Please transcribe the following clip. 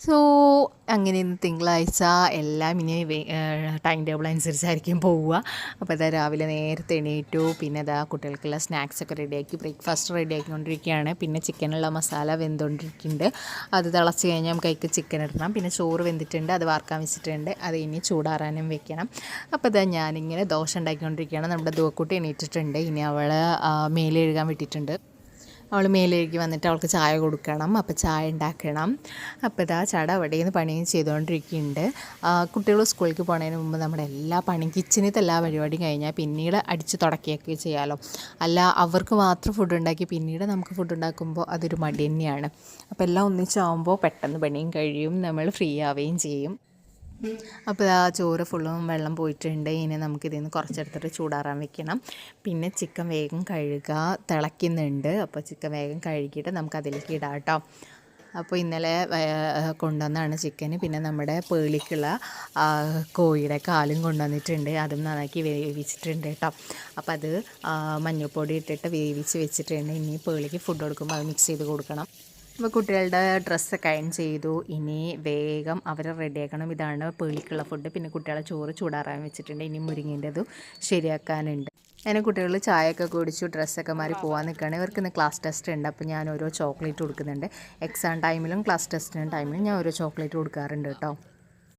So അങ്ങനെ ഇന്ന് തിങ്കളാഴ്ച എല്ലാം ഇനി ടൈം ടേബിൾ അനുസരിച്ചായിരിക്കും പോവുക. അപ്പോൾ ഇതാ രാവിലെ നേരത്തെ എണീറ്റു. പിന്നെ ഇതാ കുട്ടികൾക്കുള്ള സ്നാക്സൊക്കെ റെഡിയാക്കി ബ്രേക്ക്ഫാസ്റ്റ് റെഡിയാക്കിക്കൊണ്ടിരിക്കുകയാണ്. പിന്നെ ചിക്കനുള്ള മസാല വെന്തുകൊണ്ടിരിക്കുന്നുണ്ട്. അത് തിളച്ച് കഴിഞ്ഞാൽ നമുക്ക് അതിലേക്ക് ചിക്കൻ ഇടണം. പിന്നെ ചോറ് വെന്തിട്ടുണ്ട്, അത് വാർക്കാൻ വെച്ചിട്ടുണ്ട്, അത് ഇനി ചൂടാറാനും വെക്കണം. അപ്പോൾ ഇതാ ഞാനിങ്ങനെ ദോശ ഉണ്ടാക്കിക്കൊണ്ടിരിക്കുകയാണ്. നമ്മുടെ ദുവക്കുട്ടി എണീറ്റിട്ടുണ്ട്. ഇനി അവൾ മേലെ എഴുകാൻ വിട്ടിട്ടുണ്ട്. അവൾ മേലേക്ക് വന്നിട്ട് അവൾക്ക് ചായ കൊടുക്കണം. അപ്പോൾ ചായ ഉണ്ടാക്കണം. അപ്പോൾ ഇതാ ചട അവിടെ നിന്ന് പണിയും ചെയ്തുകൊണ്ടിരിക്കുന്നുണ്ട്. കുട്ടികൾ സ്കൂളിലേക്ക് പോകുന്നതിന് മുമ്പ് നമ്മുടെ എല്ലാ പണിയും കിച്ചണിലത്തെ എല്ലാ പരിപാടിയും കഴിഞ്ഞാൽ പിന്നീട് അടിച്ച് തുടക്കുകയൊക്കെ ചെയ്യാമല്ലോ. അല്ല അവർക്ക് മാത്രം ഫുഡ് ഉണ്ടാക്കി പിന്നീട് നമുക്ക് ഫുഡ് ഉണ്ടാക്കുമ്പോൾ അതൊരു മടി തന്നെയാണ്. അപ്പോൾ എല്ലാം ഒന്നിച്ചാവുമ്പോൾ പെട്ടെന്ന് പണിയും കഴിയും, നമ്മൾ ഫ്രീ ആവുകയും ചെയ്യും. അപ്പോൾ ആ ചോറ് ഫുള്ളും വെള്ളം പോയിട്ടുണ്ട്. ഇനി നമുക്കിതിൽ നിന്ന് കുറച്ചെടുത്തിട്ട് ചൂടാറാൻ വെക്കണം. പിന്നെ ചിക്കൻ വേഗം കഴുകുക, തിളയ്ക്കുന്നുണ്ട്. അപ്പോൾ ചിക്കൻ വേഗം കഴുകിയിട്ട് നമുക്കതിലേക്ക് ഇടാം കേട്ടോ. അപ്പോൾ ഇന്നലെ കൊണ്ടുവന്നാണ് ചിക്കന്. പിന്നെ നമ്മുടെ പേളിക്കുള്ള കോഴിയുടെ കാലും കൊണ്ടുവന്നിട്ടുണ്ട്. അതും നന്നാക്കി വേവിച്ചിട്ടുണ്ട് കേട്ടോ. അപ്പോൾ അത് മഞ്ഞൾപ്പൊടി ഇട്ടിട്ട് വേവിച്ച് വെച്ചിട്ടുണ്ട്. ഇനി പേളിക്ക് ഫുഡ് കൊടുക്കുമ്പോൾ അത് മിക്സ് ചെയ്ത് കൊടുക്കണം. അപ്പോൾ കുട്ടികളുടെ ഡ്രസ്സൊക്കെ അയൺ ചെയ്തു. ഇനി വേഗം അവരെ റെഡിയാക്കണം. ഇതാണ് പേളിക്കുള്ള ഫുഡ്. പിന്നെ കുട്ടികളെ ചോറ് ചൂടാറാൻ വെച്ചിട്ടുണ്ട്. ഇനി മുരിങ്ങേൻ്റെതും ശരിയാക്കാനുണ്ട്. അങ്ങനെ കുട്ടികൾ ചായയൊക്കെ കുടിച്ചു, ഡ്രസ്സൊക്കെ മാറി പോകാൻ നിൽക്കുകയാണ്. ഇവർക്ക് ഇന്ന് ക്ലാസ് ടെസ്റ്റ് ഉണ്ട്. അപ്പോൾ ഞാൻ ഓരോ ചോക്ലേറ്റ് കൊടുക്കുന്നുണ്ട്. എക്സാം ടൈമിലും ക്ലാസ് ടെസ്റ്റിൻ്റെ ടൈമിലും ഞാൻ ഓരോ ചോക്ലേറ്റ് കൊടുക്കാറുണ്ട് കേട്ടോ.